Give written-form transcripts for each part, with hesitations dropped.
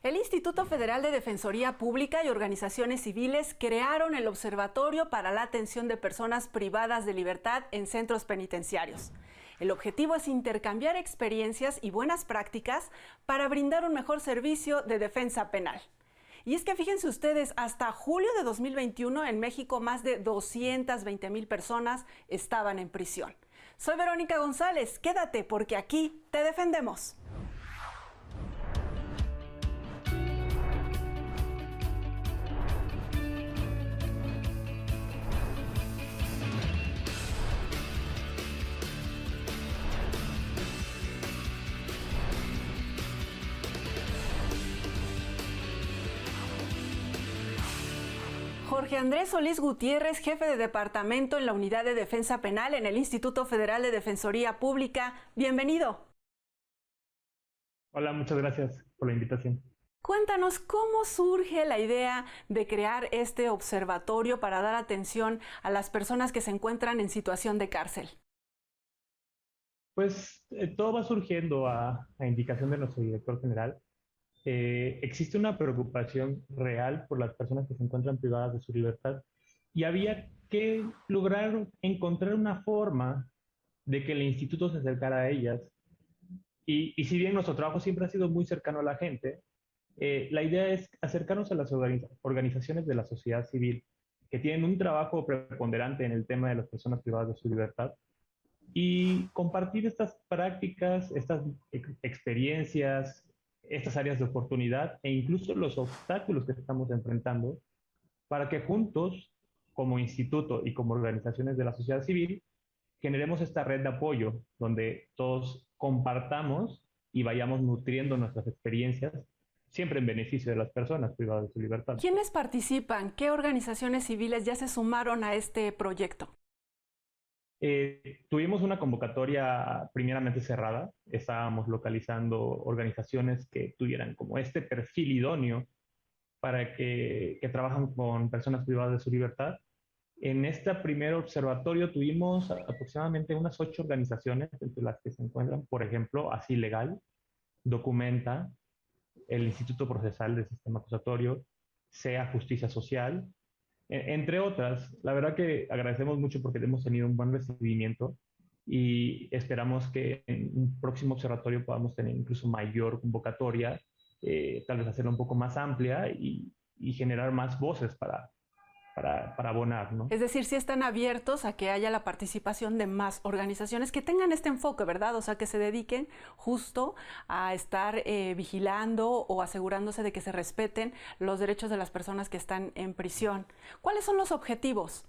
El Instituto Federal de Defensoría Pública y organizaciones civiles crearon el Observatorio para la Atención de Personas Privadas de Libertad en Centros Penitenciarios. El objetivo es intercambiar experiencias y buenas prácticas para brindar un mejor servicio de defensa penal. Y es que fíjense ustedes, hasta julio de 2021 en México más de 220,000 personas estaban en prisión. Soy Verónica González, quédate porque aquí te defendemos. Jorge Andrés Solís Gutiérrez, jefe de departamento en la Unidad de Defensa Penal en el Instituto Federal de Defensoría Pública. Bienvenido. Hola, muchas gracias por la invitación. Cuéntanos cómo surge la idea de crear este observatorio para dar atención a las personas que se encuentran en situación de cárcel. Pues todo va surgiendo a indicación de nuestro director general. Existe una preocupación real por las personas que se encuentran privadas de su libertad y había que lograr encontrar una forma de que el instituto se acercara a ellas. Y si bien nuestro trabajo siempre ha sido muy cercano a la gente, la idea es acercarnos a las organizaciones de la sociedad civil que tienen un trabajo preponderante en el tema de las personas privadas de su libertad y compartir estas prácticas, estas experiencias, estas áreas de oportunidad e incluso los obstáculos que estamos enfrentando para que juntos, como instituto y como organizaciones de la sociedad civil, generemos esta red de apoyo donde todos compartamos y vayamos nutriendo nuestras experiencias, siempre en beneficio de las personas privadas de su libertad. ¿Quiénes participan? ¿Qué organizaciones civiles ya se sumaron a este proyecto? Tuvimos una convocatoria primeramente cerrada. Estábamos localizando organizaciones que tuvieran como este perfil idóneo para que trabajan con personas privadas de su libertad. En este primer observatorio tuvimos aproximadamente unas 8 organizaciones, entre las que se encuentran, por ejemplo, Así Legal, Documenta, el Instituto Procesal del Sistema Acusatorio, SEA Justicia Social, entre otras. La verdad que agradecemos mucho porque hemos tenido un buen recibimiento y esperamos que en un próximo observatorio podamos tener incluso mayor convocatoria, tal vez hacerla un poco más amplia y generar más voces para abonar, ¿no? Es decir, sí están abiertos a que haya la participación de más organizaciones que tengan este enfoque, ¿verdad? O sea, que se dediquen justo a estar vigilando o asegurándose de que se respeten los derechos de las personas que están en prisión. ¿Cuáles son los objetivos?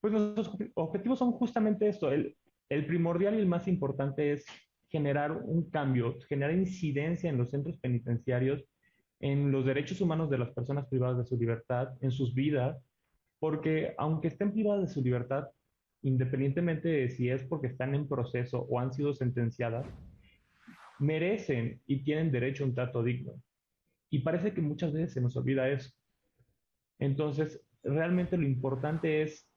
Pues nuestros objetivos son justamente esto. El primordial y el más importante es generar un cambio, generar incidencia en los centros penitenciarios, en los derechos humanos de las personas privadas de su libertad, en sus vidas, porque aunque estén privadas de su libertad, independientemente de si es porque están en proceso o han sido sentenciadas, merecen y tienen derecho a un trato digno. Y parece que muchas veces se nos olvida eso. Entonces, realmente lo importante es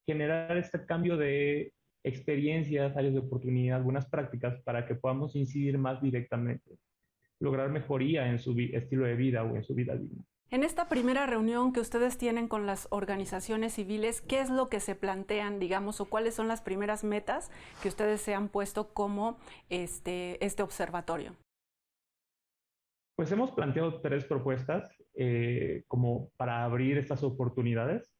generar este cambio de experiencias, áreas de oportunidad, buenas prácticas para que podamos incidir más directamente, lograr mejoría en su estilo de vida o en su vida digna. En esta primera reunión que ustedes tienen con las organizaciones civiles, ¿qué es lo que se plantean, digamos, o cuáles son las primeras metas que ustedes se han puesto como este observatorio? Pues hemos planteado 3 propuestas como para abrir estas oportunidades.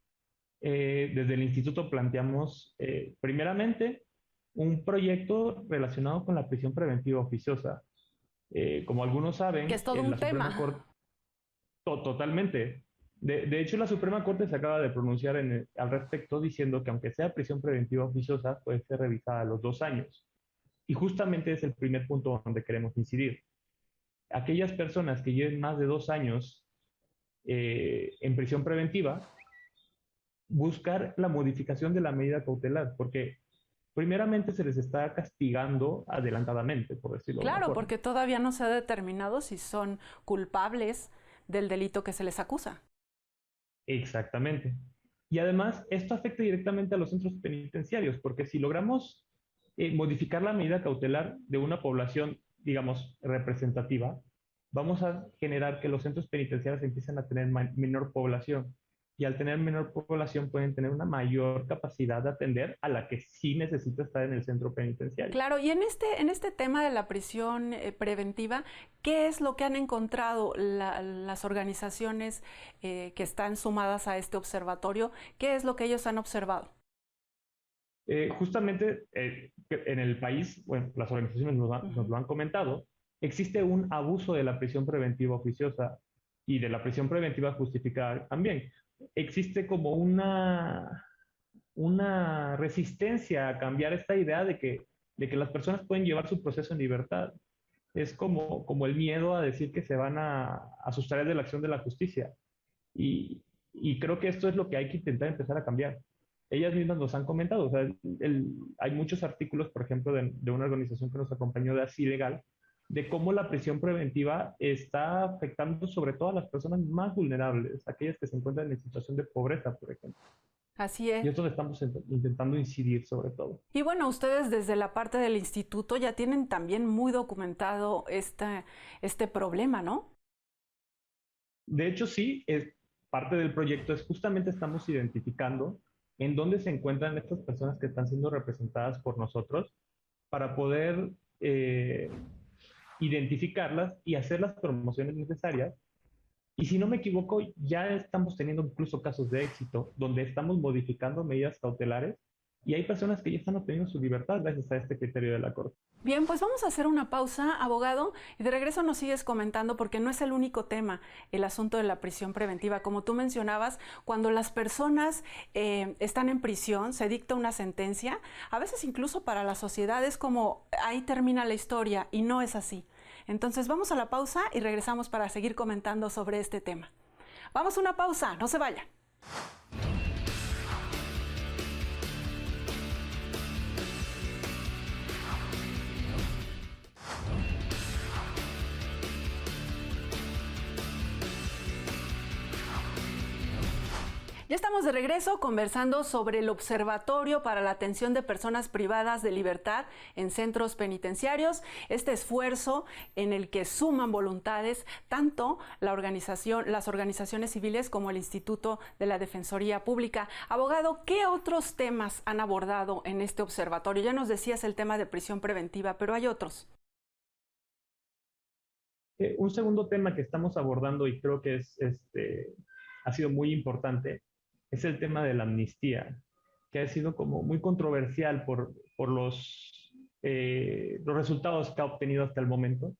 Desde el instituto planteamos, primeramente, un proyecto relacionado con la prisión preventiva oficiosa. Como algunos Que es saben, todo en un la Suprema tema. Corte, totalmente. De hecho, la Suprema Corte se acaba de pronunciar al respecto diciendo que aunque sea prisión preventiva oficiosa, puede ser revisada a los 2 años. Y justamente es el primer punto donde queremos incidir. Aquellas personas que lleven más de 2 años en prisión preventiva, buscar la modificación de la medida cautelar, porque primeramente se les está castigando adelantadamente, por decirlo de alguna Claro, forma. porque todavía no se ha determinado si son culpables del delito que se les acusa. Exactamente. Y además, esto afecta directamente a los centros penitenciarios, porque si logramos modificar la medida cautelar de una población, digamos, representativa, vamos a generar que los centros penitenciarios empiecen a tener menor población. Y al tener menor población pueden tener una mayor capacidad de atender a la que sí necesita estar en el centro penitenciario. Claro, y en este tema de la prisión preventiva, ¿qué es lo que han encontrado las organizaciones que están sumadas a este observatorio? ¿Qué es lo que ellos han observado? Justamente en el país, bueno, las organizaciones nos lo han comentado, existe un abuso de la prisión preventiva oficiosa y de la prisión preventiva justificada también. Existe como una resistencia a cambiar esta idea de que las personas pueden llevar su proceso en libertad. Es como el miedo a decir que se van a sustraer de la acción de la justicia. Y creo que esto es lo que hay que intentar empezar a cambiar. Ellas mismas nos han comentado, o sea, hay muchos artículos, por ejemplo, de una organización que nos acompañó de Así Legal, de cómo la prisión preventiva está afectando sobre todo a las personas más vulnerables, aquellas que se encuentran en situación de pobreza, por ejemplo. Así es. Y es donde estamos intentando incidir sobre todo. Y bueno, ustedes desde la parte del instituto ya tienen también muy documentado este problema, ¿no? De hecho, sí, es parte del proyecto es justamente estamos identificando en dónde se encuentran estas personas que están siendo representadas por nosotros para poder identificarlas y hacer las promociones necesarias. Y si no me equivoco, ya estamos teniendo incluso casos de éxito donde estamos modificando medidas cautelares y hay personas que ya están obteniendo su libertad gracias a este criterio de la Corte. Bien, pues vamos a hacer una pausa, abogado, y de regreso nos sigues comentando porque no es el único tema, el asunto de la prisión preventiva. Como tú mencionabas, cuando las personas están en prisión, se dicta una sentencia, a veces incluso para la sociedad es como ahí termina la historia y no es así. Entonces vamos a la pausa y regresamos para seguir comentando sobre este tema. Vamos a una pausa, no se vayan. Ya estamos de regreso conversando sobre el Observatorio para la Atención de Personas Privadas de Libertad en Centros Penitenciarios, este esfuerzo en el que suman voluntades tanto las organizaciones civiles como el Instituto de la Defensoría Pública. Abogado, ¿qué otros temas han abordado en este observatorio? Ya nos decías el tema de prisión preventiva, pero hay otros. Un segundo tema que estamos abordando y creo que ha sido muy importante es el tema de la amnistía, que ha sido como muy controversial por los resultados que ha obtenido hasta el momento,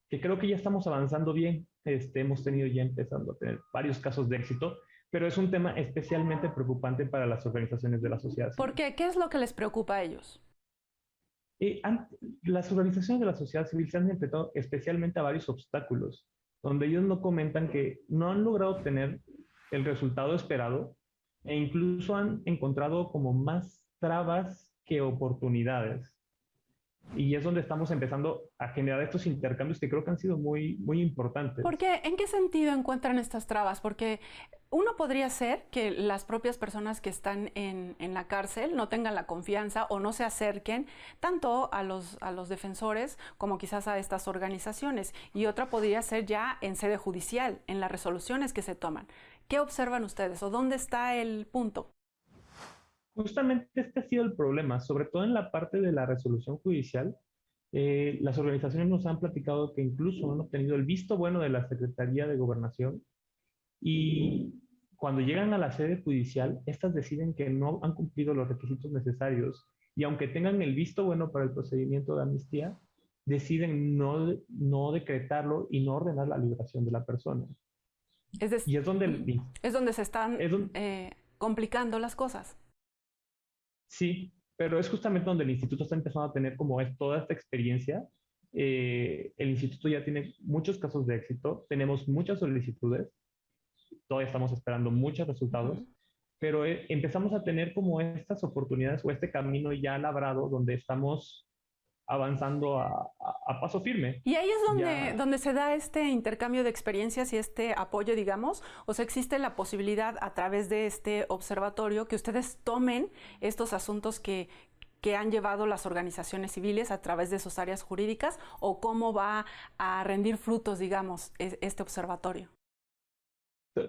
que creo que ya estamos avanzando bien. Hemos tenido ya empezando a tener varios casos de éxito, pero es un tema especialmente preocupante para las organizaciones de la sociedad civil. ¿Por qué? ¿Qué es lo que les preocupa a ellos? Las organizaciones de la sociedad civil se han enfrentado especialmente a varios obstáculos, donde ellos no comentan que no han logrado obtener el resultado esperado e incluso han encontrado como más trabas que oportunidades. Y es donde estamos empezando a generar estos intercambios que creo que han sido muy, muy importantes. ¿Por qué? ¿En qué sentido encuentran estas trabas? Porque uno podría ser que las propias personas que están en la cárcel no tengan la confianza o no se acerquen tanto a los defensores como quizás a estas organizaciones. Y otra podría ser ya en sede judicial, en las resoluciones que se toman. ¿Qué observan ustedes o dónde está el punto? Justamente este ha sido el problema, sobre todo en la parte de la resolución judicial. Las organizaciones nos han platicado que incluso han obtenido el visto bueno de la Secretaría de Gobernación y cuando llegan a la sede judicial, estas deciden que no han cumplido los requisitos necesarios y aunque tengan el visto bueno para el procedimiento de amnistía, deciden no decretarlo y no ordenar la liberación de la persona. Y es donde se están complicando las cosas. Sí, pero es justamente donde el instituto está empezando a tener como toda esta experiencia. El instituto ya tiene muchos casos de éxito, tenemos muchas solicitudes, todavía estamos esperando muchos resultados, pero empezamos a tener como estas oportunidades o este camino ya labrado donde estamos avanzando a paso firme. Y ahí es donde se da este intercambio de experiencias y este apoyo, digamos, o sea, existe la posibilidad a través de este observatorio que ustedes tomen estos asuntos que que han llevado las organizaciones civiles a través de sus áreas jurídicas, o cómo va a rendir frutos, digamos, este observatorio?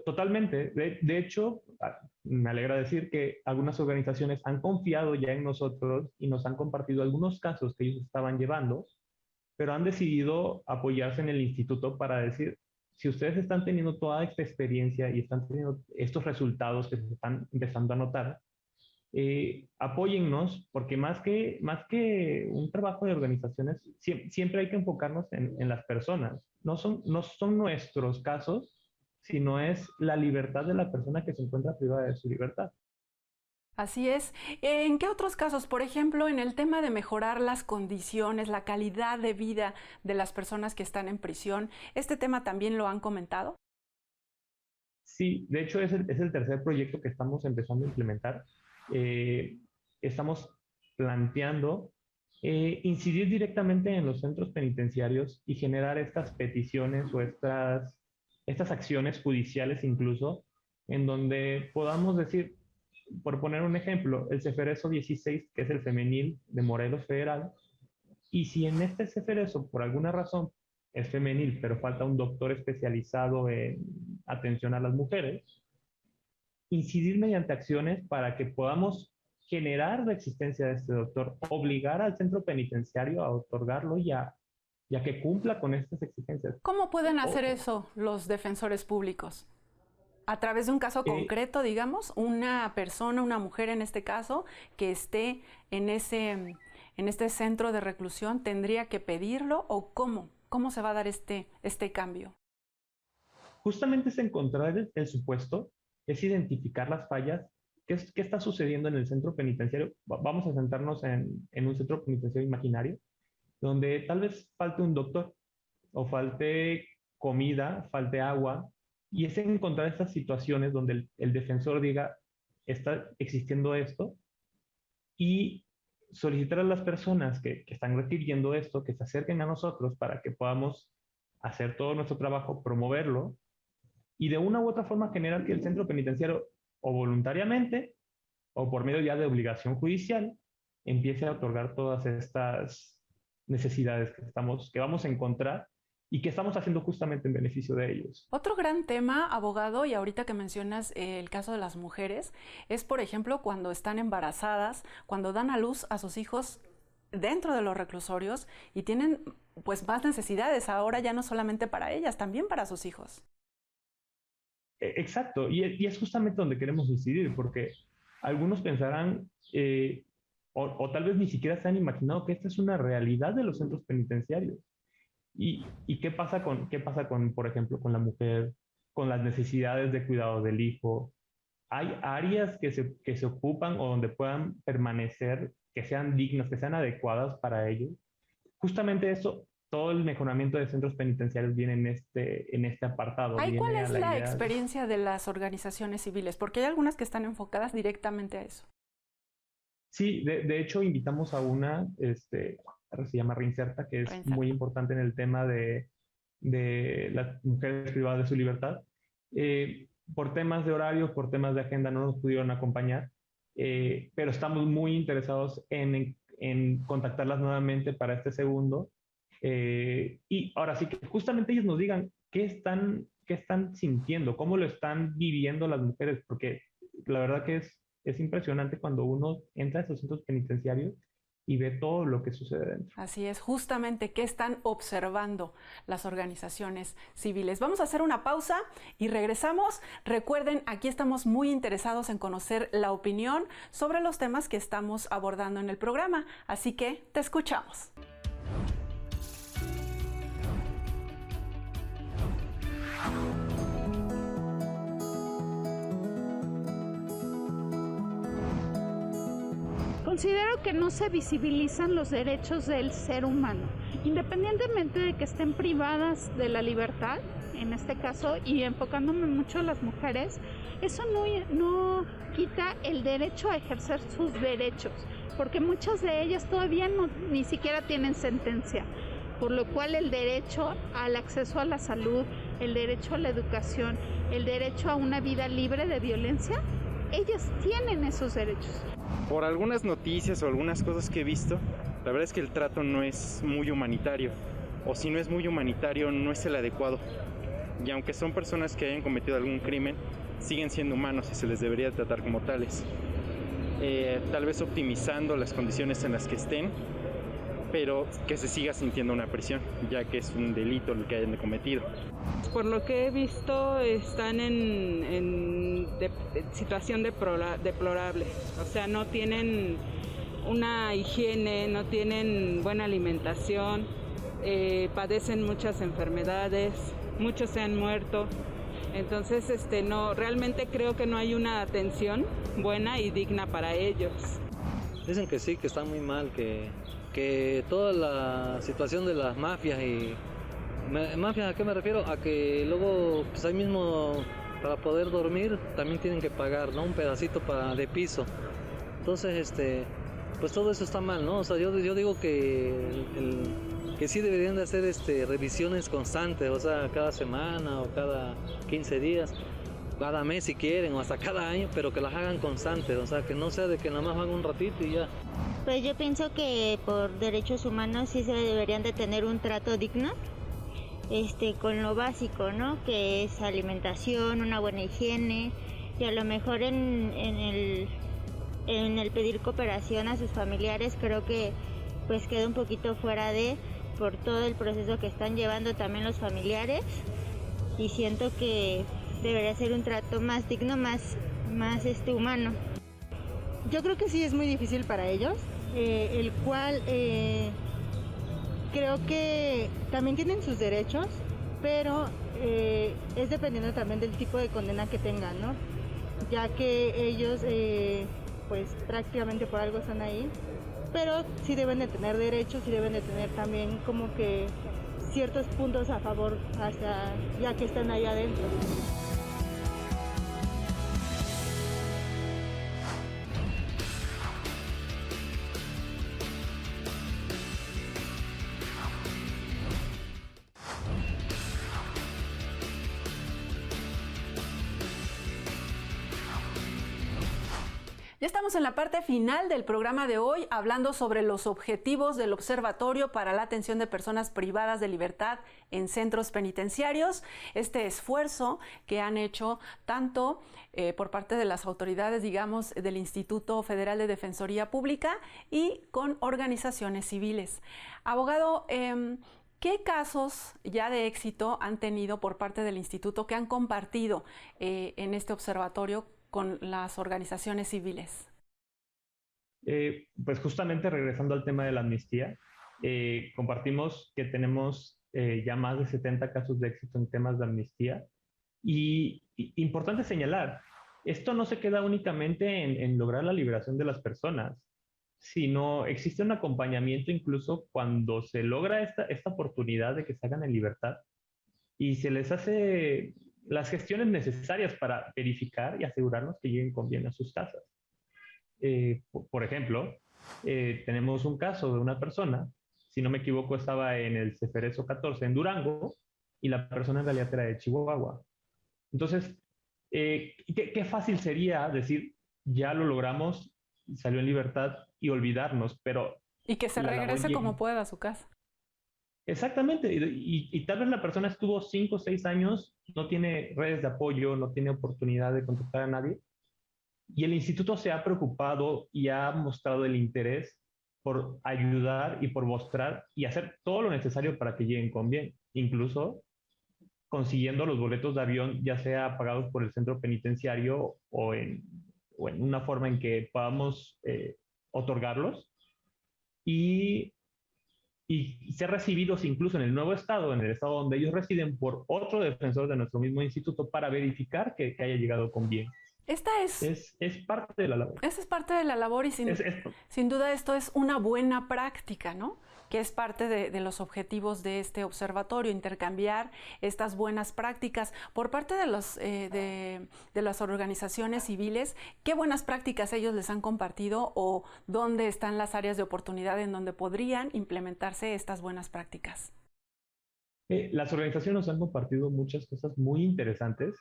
Totalmente. De hecho, me alegra decir que algunas organizaciones han confiado ya en nosotros y nos han compartido algunos casos que ellos estaban llevando, pero han decidido apoyarse en el instituto para decir, si ustedes están teniendo toda esta experiencia y están teniendo estos resultados que se están empezando a notar, apóyennos, porque más que un trabajo de organizaciones, siempre hay que enfocarnos en las personas. No son nuestros casos, sino es la libertad de la persona que se encuentra privada de su libertad. Así es. ¿En qué otros casos, por ejemplo, en el tema de mejorar las condiciones, la calidad de vida de las personas que están en prisión, este tema también lo han comentado? Sí, de hecho es el tercer proyecto que estamos empezando a implementar. Estamos planteando incidir directamente en los centros penitenciarios y generar estas peticiones o estas acciones judiciales incluso, en donde podamos decir, por poner un ejemplo, el Ceferezo 16, que es el femenil de Morelos Federal, y si en este Ceferezo, por alguna razón, es femenil, pero falta un doctor especializado en atención a las mujeres, incidir mediante acciones para que podamos generar la existencia de este doctor, obligar al centro penitenciario a otorgarlo y a que cumpla con estas exigencias. ¿Cómo pueden hacer eso los defensores públicos? ¿A través de un caso concreto, digamos? ¿Una persona, una mujer en este caso, que esté en este centro de reclusión, tendría que pedirlo? ¿O cómo se va a dar este cambio? Justamente es encontrar el supuesto, es identificar las fallas. ¿Qué está sucediendo en el centro penitenciario? Vamos a sentarnos en un centro penitenciario imaginario, donde tal vez falte un doctor, o falte comida, falte agua, y es encontrar estas situaciones donde el defensor diga, está existiendo esto, y solicitar a las personas que están requiriendo esto, que se acerquen a nosotros para que podamos hacer todo nuestro trabajo, promoverlo, y de una u otra forma generar que el centro penitenciario, o voluntariamente, o por medio ya de obligación judicial, empiece a otorgar todas estas necesidades que vamos a encontrar y que estamos haciendo justamente en beneficio de ellos. Otro gran tema, abogado, y ahorita que mencionas el caso de las mujeres, es, por ejemplo, cuando están embarazadas, cuando dan a luz a sus hijos dentro de los reclusorios y tienen pues más necesidades ahora, ya no solamente para ellas, también para sus hijos. Exacto, y es justamente donde queremos incidir, porque algunos pensarán, o tal vez ni siquiera se han imaginado que esta es una realidad de los centros penitenciarios. ¿Y qué pasa con, por ejemplo, con la mujer, con las necesidades de cuidado del hijo? Hay áreas que se ocupan o donde puedan permanecer, que sean dignas, que sean adecuadas para ellos. Justamente eso, todo el mejoramiento de centros penitenciarios viene en este apartado. ¿Cuál es la experiencia de las organizaciones civiles? Porque hay algunas que están enfocadas directamente a eso. Sí, de hecho invitamos a una, se llama Reinserta, que es muy importante en el tema de las mujeres privadas de su libertad. Por temas de horarios, por temas de agenda no nos pudieron acompañar, pero estamos muy interesados en contactarlas nuevamente para este segundo. Y ahora sí que justamente ellos nos digan qué están sintiendo, cómo lo están viviendo las mujeres, porque la verdad que es impresionante cuando uno entra a esos centros penitenciarios y ve todo lo que sucede dentro. Así es, justamente qué están observando las organizaciones civiles. Vamos a hacer una pausa y regresamos. Recuerden, aquí estamos muy interesados en conocer la opinión sobre los temas que estamos abordando en el programa, así que te escuchamos. Considero que no se visibilizan los derechos del ser humano, independientemente de que estén privadas de la libertad, en este caso, y enfocándome mucho en las mujeres, eso no quita el derecho a ejercer sus derechos, porque muchas de ellas todavía ni siquiera tienen sentencia, por lo cual el derecho al acceso a la salud, el derecho a la educación, el derecho a una vida libre de violencia, ellas tienen esos derechos. Por algunas noticias o algunas cosas que he visto, la verdad es que el trato no es muy humanitario, o si no es muy humanitario, no es el adecuado. Y aunque son personas que hayan cometido algún crimen, siguen siendo humanos y se les debería tratar como tales. Tal vez optimizando las condiciones en las que estén, pero que se siga sintiendo una prisión, ya que es un delito el que hayan cometido. Por lo que he visto, están en situación deplorable. O sea, no tienen una higiene, no tienen buena alimentación, padecen muchas enfermedades, muchos se han muerto. Entonces, no, realmente creo que no hay una atención buena y digna para ellos. Dicen que sí, que están muy mal, que toda la situación de las mafias y... ¿Mafias a qué me refiero? A que luego, pues ahí mismo, para poder dormir, también tienen que pagar, ¿no? Un pedacito de piso. Entonces, pues todo eso está mal, ¿no? O sea, yo digo que sí deberían de hacer revisiones constantes, o sea, cada semana o cada 15 días, cada mes si quieren, o hasta cada año, pero que las hagan constantes, o sea, que no sea de que nada más van un ratito y ya. Pues yo pienso que por derechos humanos sí se deberían de tener un trato digno, con lo básico, ¿no? Que es alimentación, una buena higiene, y a lo mejor en el pedir cooperación a sus familiares creo que pues queda un poquito fuera por todo el proceso que están llevando también los familiares, y siento que debería ser un trato más digno, más humano. Yo creo que sí es muy difícil para ellos, el cual creo que también tienen sus derechos, pero es dependiendo también del tipo de condena que tengan, ¿no? Ya que ellos pues prácticamente por algo están ahí, pero sí deben de tener derechos y deben de tener también como que ciertos puntos a favor hasta ya que están ahí adentro. Ya estamos en la parte final del programa de hoy, hablando sobre los objetivos del Observatorio para la Atención de Personas Privadas de Libertad en Centros Penitenciarios. Este esfuerzo que han hecho tanto por parte de las autoridades, digamos, del Instituto Federal de Defensoría Pública y con organizaciones civiles. Abogado, ¿qué casos ya de éxito han tenido por parte del instituto que han compartido en este observatorio con las organizaciones civiles? Pues justamente regresando al tema de la amnistía, compartimos que tenemos ya más de 70 casos de éxito en temas de amnistía, y importante señalar, esto no se queda únicamente en lograr la liberación de las personas, sino existe un acompañamiento incluso cuando se logra esta oportunidad de que salgan en libertad y se les hace las gestiones necesarias para verificar y asegurarnos que lleguen con bien a sus casas. Por ejemplo, tenemos un caso de una persona, si no me equivoco, estaba en el Ceferezo 14 en Durango, y la persona en realidad era de Chihuahua. Entonces, qué fácil sería decir, ya lo logramos, salió en libertad y olvidarnos, pero... Y que se regrese como pueda a su casa. Exactamente, y tal vez la persona estuvo 5 o 6 años, no tiene redes de apoyo, no tiene oportunidad de contactar a nadie, y el instituto se ha preocupado y ha mostrado el interés por ayudar y por mostrar y hacer todo lo necesario para que lleguen con bien, incluso consiguiendo los boletos de avión, ya sea pagados por el centro penitenciario o en una forma en que podamos otorgarlos, y ser recibidos incluso en el nuevo estado, en el estado donde ellos residen, por otro defensor de nuestro mismo instituto para verificar que haya llegado con bien. Esta es parte de la labor. Esa es parte de la labor, y sin duda esto es una buena práctica, ¿no? Que es parte de los objetivos de este observatorio, intercambiar estas buenas prácticas por parte de las organizaciones civiles. ¿Qué buenas prácticas ellos les han compartido, o dónde están las áreas de oportunidad en donde podrían implementarse estas buenas prácticas? Las organizaciones nos han compartido muchas cosas muy interesantes.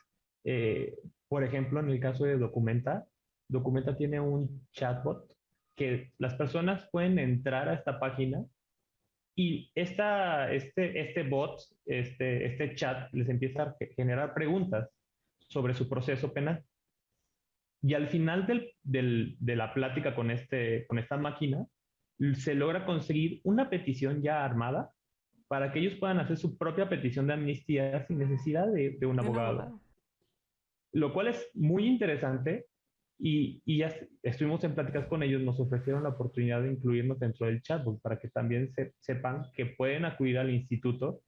Por ejemplo, en el caso de Documenta, Documenta tiene un chatbot que las personas pueden entrar a esta página y este bot, este chat, les empieza a generar preguntas sobre su proceso penal. Y al final de la plática con esta máquina, se logra conseguir una petición ya armada para que ellos puedan hacer su propia petición de amnistía sin necesidad de un abogado. Lo cual es muy interesante y ya estuvimos en pláticas con ellos, nos ofrecieron la oportunidad de incluirnos dentro del chatbot para que también sepan que pueden acudir al instituto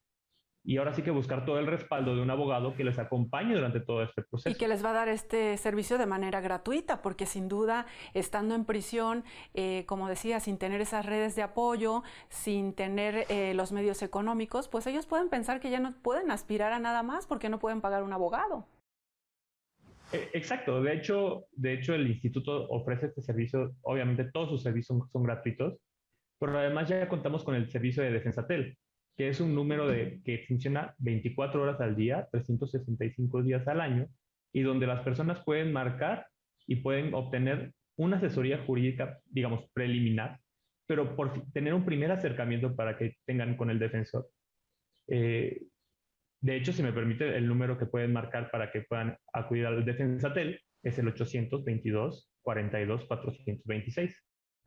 y ahora sí que buscar todo el respaldo de un abogado que les acompañe durante todo este proceso. Y que les va a dar este servicio de manera gratuita, porque sin duda, estando en prisión, como decía, sin tener esas redes de apoyo, sin tener los medios económicos, pues ellos pueden pensar que ya no pueden aspirar a nada más porque no pueden pagar un abogado. Exacto, de hecho el instituto ofrece este servicio, obviamente todos sus servicios son gratuitos, pero además ya contamos con el servicio de Defensatel, que es un número que funciona 24 horas al día, 365 días al año, y donde las personas pueden marcar y pueden obtener una asesoría jurídica, digamos, preliminar, pero por tener un primer acercamiento para que tengan con el defensor. De hecho, si me permite, el número que pueden marcar para que puedan acudir al Defensatel es el 822-42-426.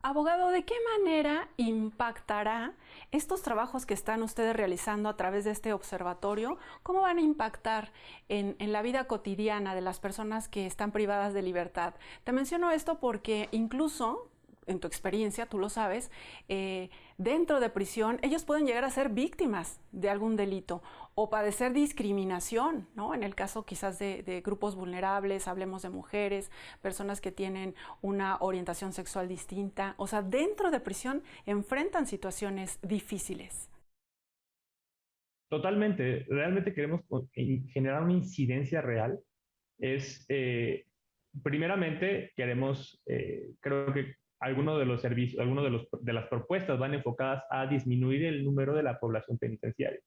Abogado, ¿de qué manera impactará estos trabajos que están ustedes realizando a través de este observatorio? ¿Cómo van a impactar en la vida cotidiana de las personas que están privadas de libertad? Te menciono esto porque incluso, en tu experiencia, tú lo sabes, dentro de prisión ellos pueden llegar a ser víctimas de algún delito o padecer discriminación, ¿no? En el caso quizás de grupos vulnerables, hablemos de mujeres, personas que tienen una orientación sexual distinta. O sea, dentro de prisión enfrentan situaciones difíciles. Totalmente. Realmente queremos generar una incidencia real. Primeramente, queremos, creo que algunos de los servicios, de las propuestas van enfocadas a disminuir el número de la población penitenciaria,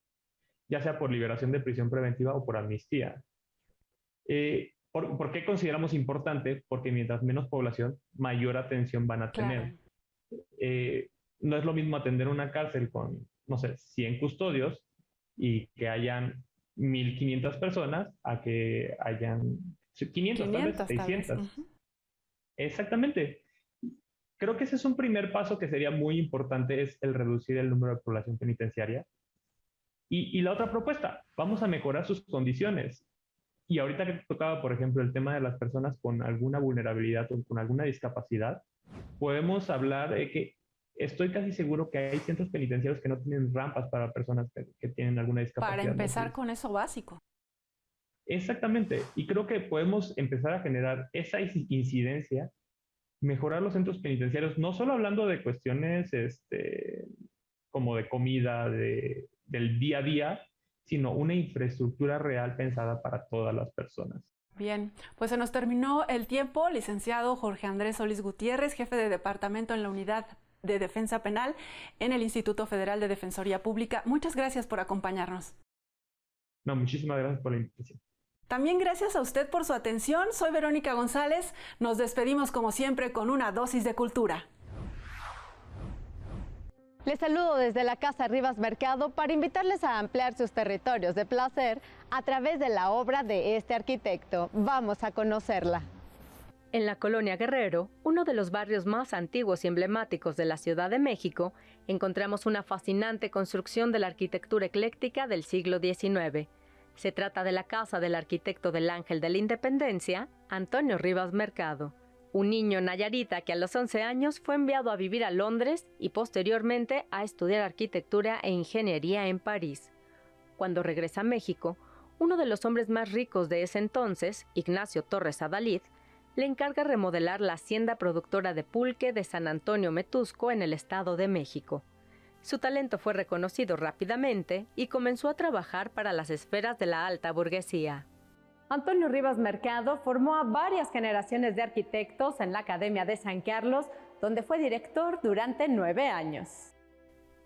ya sea por liberación de prisión preventiva o por amnistía. ¿Por qué consideramos importante? Porque mientras menos población, mayor atención van a tener. Claro. No es lo mismo atender una cárcel con, no sé, 100 custodios y que hayan 1.500 personas a que hayan 500 tal vez, 600. Uh-huh. Exactamente. Creo que ese es un primer paso que sería muy importante, es el reducir el número de población penitenciaria. Y la otra propuesta, vamos a mejorar sus condiciones. Y ahorita que tocaba, por ejemplo, el tema de las personas con alguna vulnerabilidad o con alguna discapacidad, podemos hablar de que estoy casi seguro que hay centros penitenciarios que no tienen rampas para personas que tienen alguna discapacidad. Para empezar con eso básico. Exactamente. Y creo que podemos empezar a generar esa incidencia, mejorar los centros penitenciarios, no solo hablando de cuestiones como de comida, del día a día, sino una infraestructura real pensada para todas las personas. Bien, pues se nos terminó el tiempo. Licenciado Jorge Andrés Solís Gutiérrez, jefe de departamento en la Unidad de Defensa Penal en el Instituto Federal de Defensoría Pública. Muchas gracias por acompañarnos. No, muchísimas gracias por la invitación. También gracias a usted por su atención. Soy Verónica González. Nos despedimos como siempre con una dosis de cultura. Les saludo desde la Casa Rivas Mercado para invitarles a ampliar sus territorios de placer a través de la obra de este arquitecto. Vamos a conocerla. En la Colonia Guerrero, uno de los barrios más antiguos y emblemáticos de la Ciudad de México, encontramos una fascinante construcción de la arquitectura ecléctica del siglo XIX. Se trata de la casa del arquitecto del Ángel de la Independencia, Antonio Rivas Mercado, un niño nayarita que a los 11 años fue enviado a vivir a Londres y posteriormente a estudiar arquitectura e ingeniería en París. Cuando regresa a México, uno de los hombres más ricos de ese entonces, Ignacio Torres Adalid, le encarga remodelar la hacienda productora de pulque de San Antonio Metuzco en el Estado de México. Su talento fue reconocido rápidamente y comenzó a trabajar para las esferas de la alta burguesía. Antonio Rivas Mercado formó a varias generaciones de arquitectos en la Academia de San Carlos, donde fue director durante 9 años.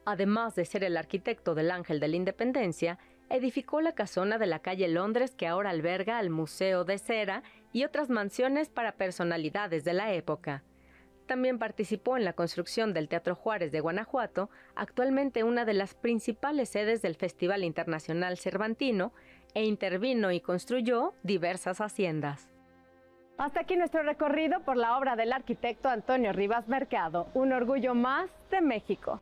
Además de ser el arquitecto del Ángel de la Independencia, edificó la casona de la calle Londres que ahora alberga al Museo de Cera y otras mansiones para personalidades de la época. También participó en la construcción del Teatro Juárez de Guanajuato, actualmente una de las principales sedes del Festival Internacional Cervantino, e intervino y construyó diversas haciendas. Hasta aquí nuestro recorrido por la obra del arquitecto Antonio Rivas Mercado, un orgullo más de México.